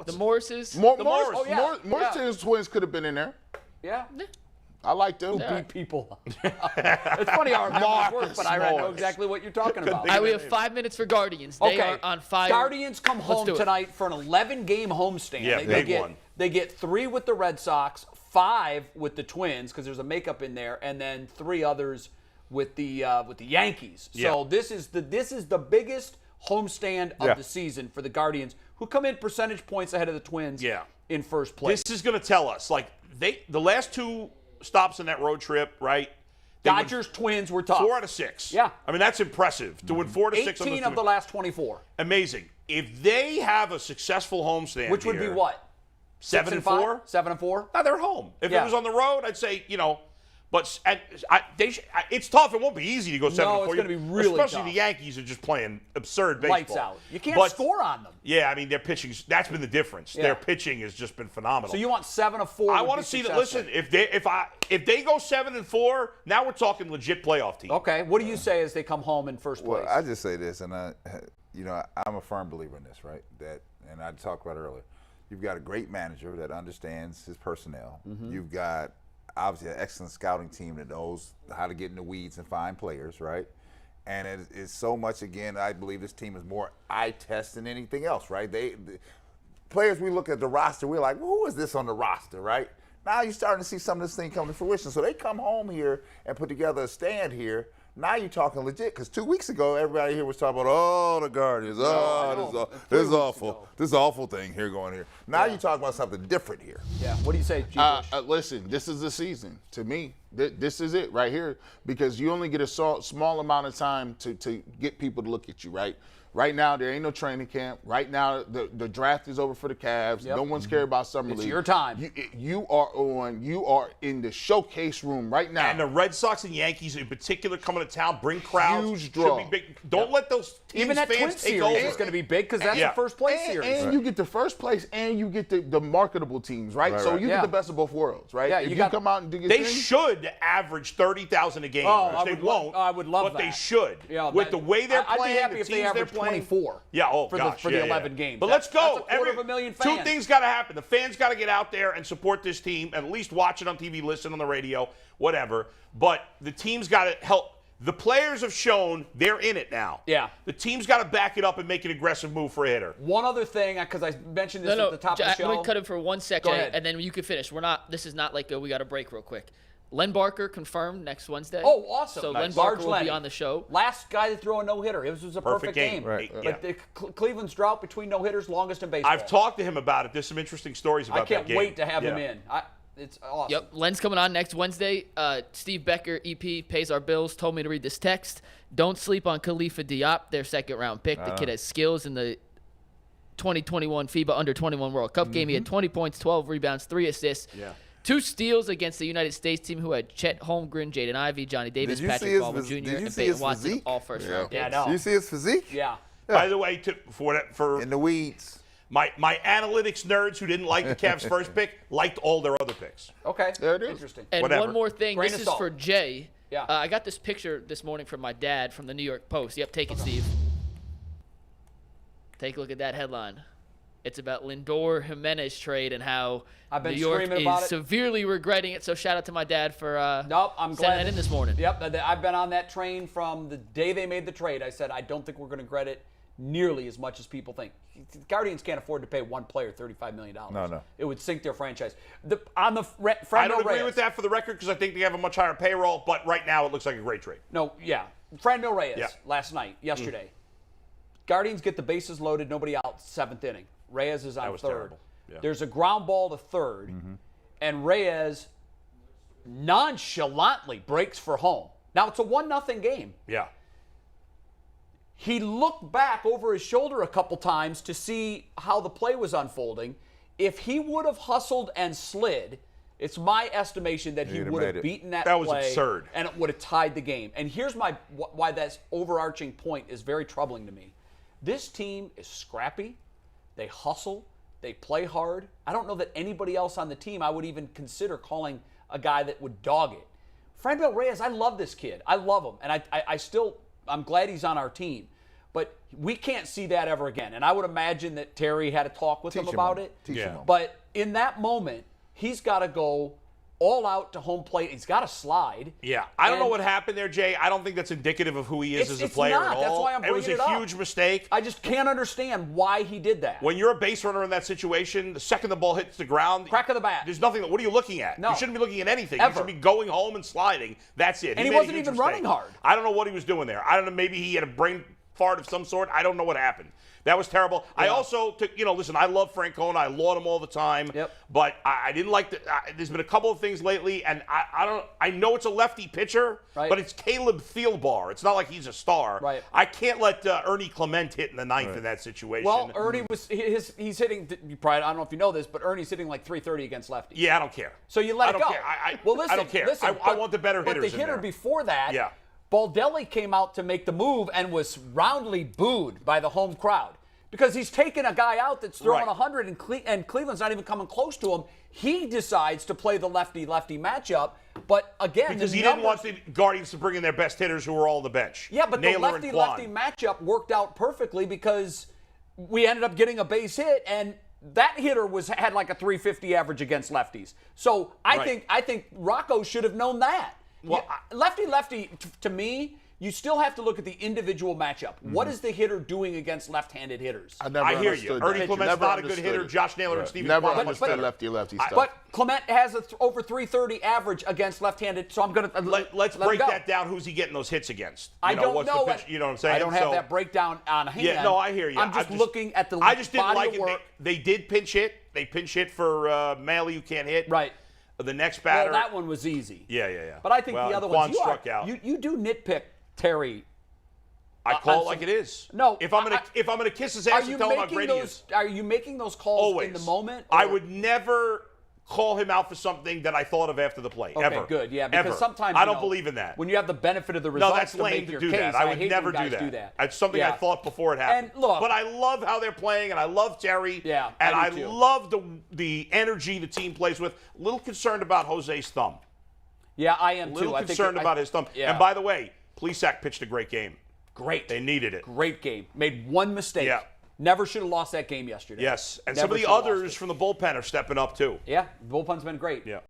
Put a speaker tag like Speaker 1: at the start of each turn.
Speaker 1: The Morrises.
Speaker 2: Morris
Speaker 1: Yeah.
Speaker 2: twins could have been in there.
Speaker 3: Yeah.
Speaker 2: I like them.
Speaker 3: Beat people. It's funny how our memories work, but I know exactly what you're talking about.
Speaker 1: All right, we have 5 minutes for Guardians. They are on fire.
Speaker 3: Guardians come home tonight for an 11-game homestand.
Speaker 4: Yeah,
Speaker 3: they get 3 with the Red Sox, 5 with the Twins because there's a makeup in there, and then 3 others with the Yankees. So this is the biggest homestand of the season for the Guardians, who come in percentage points ahead of the Twins in first place.
Speaker 4: This is going to tell us, like, the last 2 stops on that road trip, right?
Speaker 3: Dodgers, Twins were tough.
Speaker 4: 4 out of 6.
Speaker 3: Yeah.
Speaker 4: I mean, that's impressive. To win 4 to 6 on
Speaker 3: 18 of the last 24.
Speaker 4: Amazing. If they have a successful homestand
Speaker 3: Which would be what?
Speaker 4: 7-4?
Speaker 3: 7-4?
Speaker 4: No, they're home. If it was on the road, I'd say, but it's tough. It won't be easy to go 7-4.
Speaker 3: No, it's going to be really
Speaker 4: Especially
Speaker 3: tough.
Speaker 4: the Yankees are just playing absurd baseball.
Speaker 3: Lights out. You can't score on them.
Speaker 4: Yeah, I mean, their pitching, that's been the difference.
Speaker 3: Yeah.
Speaker 4: Their pitching has just been phenomenal.
Speaker 3: So you want 7 of 4?
Speaker 4: I want to see that. Listen, if they go 7-4, now we're talking legit playoff team.
Speaker 3: Okay, what do you say as they come home in first place?
Speaker 5: Well, I just say this, and I'm a firm believer in this, right? And I talked about it earlier. You've got a great manager that understands his personnel. Mm-hmm. You've got obviously an excellent scouting team that knows how to get in the weeds and find players, right? And it's so much, again, I believe this team is more eye test than anything else, right? The players, we look at the roster, we're like, well, who is this on the roster, right? Now you're starting to see some of this thing come to fruition. So they come home here and put together a stand here. Now you're talking legit, because 2 weeks ago, everybody here was talking about, the Guardians, this is awful. This is an awful thing here going here. Now you're talking about something different here.
Speaker 3: Yeah, what do you say, G. Bush?
Speaker 2: Listen, this is the season. To me, this is it right here, because you only get a small amount of time to get people to look at you, right? Right now, there ain't no training camp. Right now, the draft is over for the Cavs. Yep. No one's cared about summer league.
Speaker 3: It's your time.
Speaker 2: You are in the showcase room right now.
Speaker 4: And the Red Sox and Yankees in particular coming to town, bring crowds.
Speaker 2: Huge draw.
Speaker 4: Should be big. Don't let those teams
Speaker 3: Even that
Speaker 4: fans
Speaker 3: Twins
Speaker 4: take
Speaker 3: series
Speaker 4: over.
Speaker 3: is going to be big because that's the first place series.
Speaker 2: And you get the first place, and you get the marketable teams, right? So you get the best of both worlds, right?
Speaker 3: Yeah,
Speaker 2: if you come out and do your
Speaker 4: they
Speaker 2: thing,
Speaker 4: should average 30,000 a game. They won't.
Speaker 3: I would love
Speaker 4: but
Speaker 3: that.
Speaker 4: But they should.
Speaker 3: Yeah,
Speaker 4: with the way they're
Speaker 3: I'd
Speaker 4: playing,
Speaker 3: be happy
Speaker 4: the
Speaker 3: if they
Speaker 4: teams they're
Speaker 3: average
Speaker 4: playing.
Speaker 3: 24.
Speaker 4: Yeah,
Speaker 3: for the 11 games.
Speaker 4: But let's go.
Speaker 3: That's a 250,000 fans.
Speaker 4: 2 things got to happen. The fans got to get out there and support this team, and at least watch it on TV, listen on the radio, whatever. But the team's got to help. The players have shown they're in it now.
Speaker 3: Yeah.
Speaker 4: The team's got to back it up and make an aggressive move for a hitter.
Speaker 3: One other thing, because I mentioned this at the top of the show.
Speaker 1: Let me cut him for 1 second,
Speaker 3: Go ahead.
Speaker 1: and then you can finish. This is not like we got a break real quick. Len Barker confirmed next Wednesday.
Speaker 3: Oh, awesome.
Speaker 1: So
Speaker 3: Nice.
Speaker 1: Len Barker will
Speaker 3: Lenny.
Speaker 1: be on the show.
Speaker 3: Last guy to throw a no-hitter. It was a perfect game.
Speaker 5: Right.
Speaker 3: But Cleveland's drought between no-hitters, longest in baseball.
Speaker 4: I've talked to him about it. There's some interesting stories about that game.
Speaker 3: I can't wait to have him in. It's awesome.
Speaker 1: Yep, Len's coming on next Wednesday. Steve Becker, EP, pays our bills, told me to read this text. Don't sleep on Khalifa Diop, their second-round pick. The kid has skills in the 2021 FIBA Under-21 World Cup game. He had 20 points, 12 rebounds, 3 assists.
Speaker 4: Yeah.
Speaker 1: 2 steals against the United States team who had Chet Holmgren, Jaden Ivey, Johnny Davis, Patrick Baldwin Jr., and Peyton Watson, all first-round picks.
Speaker 3: Yeah, I know.
Speaker 5: Do you see his physique?
Speaker 3: Yeah.
Speaker 4: By the way, for
Speaker 5: In the weeds.
Speaker 4: my analytics nerds who didn't like the Cavs' first pick liked all their other picks.
Speaker 3: Okay.
Speaker 2: There it is.
Speaker 3: Interesting.
Speaker 1: And
Speaker 4: Whatever.
Speaker 1: one more thing.
Speaker 3: Grain
Speaker 1: This
Speaker 3: of
Speaker 1: is
Speaker 3: salt.
Speaker 1: for Jay.
Speaker 3: Yeah.
Speaker 1: I got this picture this morning from my dad from the New York Post. Yep, take it, Steve. Take a look at that headline. It's about Lindor Jimenez trade and how
Speaker 3: I've been
Speaker 1: New York
Speaker 3: screaming about
Speaker 1: is
Speaker 3: it.
Speaker 1: severely regretting it. So shout out to my dad for
Speaker 3: Nope, I'm
Speaker 1: sending
Speaker 3: glad.
Speaker 1: that in this morning.
Speaker 3: Yep, I've been on that train from the day they made the trade. I said, I don't think we're going to regret it nearly as much as people think. The Guardians can't afford to pay one player $35 million.
Speaker 5: No.
Speaker 3: It would sink their franchise. Franmil
Speaker 4: I don't agree
Speaker 3: Reyes.
Speaker 4: with that for the record because I think they have a much higher payroll, but right now it looks like a great trade.
Speaker 3: No, yeah. Franmil Reyes
Speaker 4: Yeah.
Speaker 3: yesterday. Guardians get the bases loaded, nobody out, 7th inning. Reyes is on
Speaker 4: That was
Speaker 3: 3rd.
Speaker 4: terrible. Yeah.
Speaker 3: There's a ground ball to 3rd, and Reyes nonchalantly breaks for home. Now, it's a 1-0 game.
Speaker 4: Yeah.
Speaker 3: He looked back over his shoulder a couple times to see how the play was unfolding. If he would have hustled and slid, it's my estimation that he
Speaker 5: He'd have
Speaker 3: would
Speaker 5: made
Speaker 3: have
Speaker 5: it.
Speaker 3: beaten that
Speaker 4: That was
Speaker 3: play,
Speaker 4: absurd.
Speaker 3: and it would have tied the game. And here's why that overarching point is very troubling to me. This team is scrappy. They hustle. They play hard. I don't know that anybody else on the team I would even consider calling a guy that would dog it. Franmil Reyes, I love this kid. I love him. And I'm glad he's on our team. But we can't see that ever again. And I would imagine that Terry had a talk with him about it.
Speaker 5: Teach him.
Speaker 3: But in that moment, he's got to go all out to home plate. He's got to slide.
Speaker 4: Yeah, I don't know what happened there, Jay. I don't think that's indicative of who he is as a player
Speaker 3: not.
Speaker 4: at all.
Speaker 3: That's why I'm
Speaker 4: it was
Speaker 3: bringing
Speaker 4: a
Speaker 3: it up.
Speaker 4: huge mistake.
Speaker 3: I just can't understand why he did that.
Speaker 4: When you're a base runner in that situation, the second the ball hits the ground,
Speaker 3: Crack of the bat.
Speaker 4: There's nothing. What are you looking at?
Speaker 3: No.
Speaker 4: You shouldn't be looking at anything.
Speaker 3: Ever.
Speaker 4: You should be going home and sliding. That's it.
Speaker 3: And he
Speaker 4: made a
Speaker 3: wasn't
Speaker 4: huge
Speaker 3: even
Speaker 4: mistake.
Speaker 3: running hard.
Speaker 4: I don't know what he was doing there. I don't know. Maybe he had a brain fart of some sort. I don't know what happened. That was terrible. I also took, listen, I love Francona. I laud him all the time.
Speaker 3: Yep.
Speaker 4: But I didn't like there's been a couple of things lately, and I know it's a lefty pitcher,
Speaker 3: right.
Speaker 4: but it's Caleb Thielbar. It's not like he's a star.
Speaker 3: Right.
Speaker 4: I can't let Ernie Clement hit in the ninth in that situation.
Speaker 3: Well, Ernie he's hitting, you probably, I don't know if you know this, but Ernie's hitting like 330 against lefties.
Speaker 4: Yeah, I don't care.
Speaker 3: So you let
Speaker 4: I
Speaker 3: it
Speaker 4: don't
Speaker 3: go.
Speaker 4: care.
Speaker 3: Well, listen,
Speaker 4: I don't care.
Speaker 3: Listen,
Speaker 4: I want the better hitters.
Speaker 3: But the hitter
Speaker 4: in there.
Speaker 3: before that,
Speaker 4: Yeah.
Speaker 3: Baldelli came out to make the move and was roundly booed by the home crowd because he's taking a guy out that's throwing
Speaker 4: Right.
Speaker 3: 100 and Cleveland's not even coming close to him. He decides to play the lefty-lefty matchup, but again,
Speaker 4: Because he didn't want the Guardians to bring in their best hitters who were all the bench.
Speaker 3: Yeah, but
Speaker 4: Naylor
Speaker 3: the
Speaker 4: and
Speaker 3: lefty-lefty
Speaker 4: Kwan.
Speaker 3: matchup worked out perfectly because we ended up getting a base hit, and that hitter had like a 350 average against lefties. So I think Rocco should have known that.
Speaker 4: Well,
Speaker 3: Lefty-lefty, to me, you still have to look at the individual matchup. What is the hitter doing against left-handed hitters?
Speaker 2: I never
Speaker 4: I hear you.
Speaker 2: understood
Speaker 4: Ernie
Speaker 2: that.
Speaker 4: Clement's
Speaker 2: Never
Speaker 4: not a good
Speaker 2: understood
Speaker 4: hitter.
Speaker 2: it.
Speaker 4: Josh Naylor and Steven
Speaker 2: Never
Speaker 4: Kwan are much
Speaker 2: understood
Speaker 4: better.
Speaker 2: lefty-lefty stuff.
Speaker 3: But Clement has over 330 average against left-handed, so I'm going to
Speaker 4: Let's break that down. Who's he getting those hits against?
Speaker 3: I don't
Speaker 4: what's
Speaker 3: know.
Speaker 4: The pitch, you know what I'm saying?
Speaker 3: I don't have
Speaker 4: So-
Speaker 3: that breakdown on hand.
Speaker 4: Yeah, no, I hear you.
Speaker 3: I'm just looking at the
Speaker 4: I just didn't
Speaker 3: body
Speaker 4: like
Speaker 3: of
Speaker 4: it.
Speaker 3: work.
Speaker 4: They did pinch hit. They pinch hit for Maley, who can't hit.
Speaker 3: Right.
Speaker 4: The next
Speaker 3: Well,
Speaker 4: batter.
Speaker 3: that one was easy.
Speaker 4: Yeah.
Speaker 3: But I think
Speaker 4: Well,
Speaker 3: the other
Speaker 4: Kwan
Speaker 3: ones,
Speaker 4: struck out.
Speaker 3: You do nitpick Terry.
Speaker 4: I call it
Speaker 3: on
Speaker 4: like
Speaker 3: some-
Speaker 4: it is.
Speaker 3: No,
Speaker 4: If I'm gonna kiss his ass and tell him how great he is.
Speaker 3: Are you making those calls
Speaker 4: Always.
Speaker 3: in the moment?
Speaker 4: I
Speaker 3: or-
Speaker 4: would never call him out for something that I thought of after the play.
Speaker 3: Okay,
Speaker 4: ever.
Speaker 3: good. Yeah, because
Speaker 4: Ever.
Speaker 3: sometimes
Speaker 4: I
Speaker 3: you
Speaker 4: don't
Speaker 3: know,
Speaker 4: believe in that.
Speaker 3: When you have the benefit of the
Speaker 4: No,
Speaker 3: results
Speaker 4: that's
Speaker 3: to
Speaker 4: lame
Speaker 3: make
Speaker 4: to
Speaker 3: your
Speaker 4: do
Speaker 3: case,
Speaker 4: that. I would
Speaker 3: hate
Speaker 4: never
Speaker 3: when
Speaker 4: do
Speaker 3: guys
Speaker 4: that. It's something
Speaker 3: Yeah.
Speaker 4: I thought before it happened.
Speaker 3: And look,
Speaker 4: but I love how they're playing, and I love Terry.
Speaker 3: Yeah,
Speaker 4: and
Speaker 3: I
Speaker 4: I
Speaker 3: do too.
Speaker 4: love the energy the team plays with. A little concerned about Jose's thumb.
Speaker 3: yeah, I am
Speaker 4: A
Speaker 3: too.
Speaker 4: little
Speaker 3: I think
Speaker 4: concerned about his thumb.
Speaker 3: Yeah.
Speaker 4: And by the way, Plesac pitched a great game.
Speaker 3: Great.
Speaker 4: They needed it.
Speaker 3: Great game. Made one mistake.
Speaker 4: Yeah.
Speaker 3: Never should have lost that game yesterday.
Speaker 4: Yes, and
Speaker 3: Never
Speaker 4: some of the
Speaker 3: should have lost
Speaker 4: others
Speaker 3: it.
Speaker 4: from the bullpen are stepping up too.
Speaker 3: Yeah, the bullpen's been great.
Speaker 4: Yeah.